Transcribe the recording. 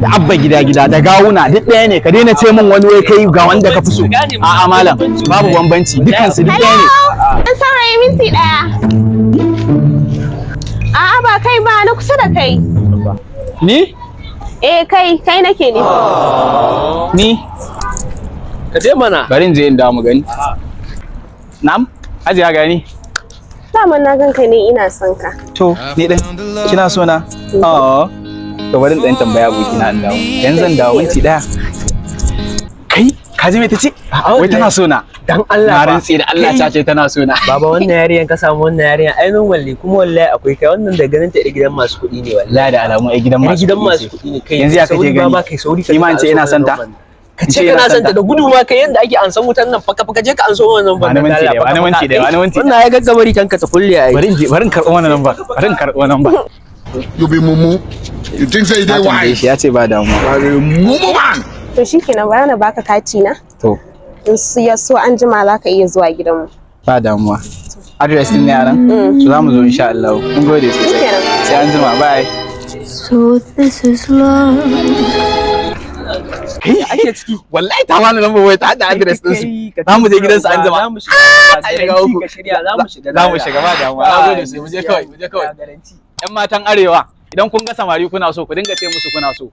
da abba gida da gawuna duk ɗaya ne, ka daina ce min wani wai kai ga wanda ka fi so. A'a malam babu bambanci, dukkan su duk ɗaya ne. An saurayi minti ɗaya. A'a ba kai ba, na kusa da kai. Ni? Kai nake ne. Ni? Ka je mana. Bari in je in dawo mu gani. Na'am? Hajiya gani? Daman na ganka ne ina son ka. To, ni din kina so na? Oh. To bari in dan tambaya abokina in dawo. Yanzu zan dawo minti daya. Kai, ka ji me tace? Wai tana so na. Dan Allah Na ba. rantsi da Allah ta ce tana so na. Baba wannan yariyan ka samu wannan yariyan ai normal ne kuma wallahi akwai kai wannan da ganin ta gidan masu kuɗi ne wallahi. Wallahi da alamu ai gidan masu kuɗi ne kai. Yanzu ya kake gani? Ba kai sauri ka. Ni ma in ce ina son ta. Ka ce kana son ta da gudu ma kai yanda ake an san wutan nan faka je ka an so wannan ban da Allah. Wani minti dai. Wannan ya gaggabari kanka ta kulle ai. Bari in karɓo wannan namba. Bari in karɓo namba. You be mumu. You think say they wise? Ya ce ba damuwa. Mumu man. To shikenan bara na baka kati na. To, In su ya so an jima za ka iya zuwa gidanmu. ba damuwa. Address din ne yaran? So za mu zo insha Allah. Mun gode sosai. Shikenan. Sai an jima, bye. So this is love. Kai ake ciki. Wallahi ta bani lambar waya ta hada address din su. Za mu je gidansu an jima. Za mu shiga. Ka shirya za mu shiga. Za mu shiga ba damuwa. Na gode sai mu je kawai. Yan matan arewa idan kun ga samari kuna so ku dinga ce musu kuna so.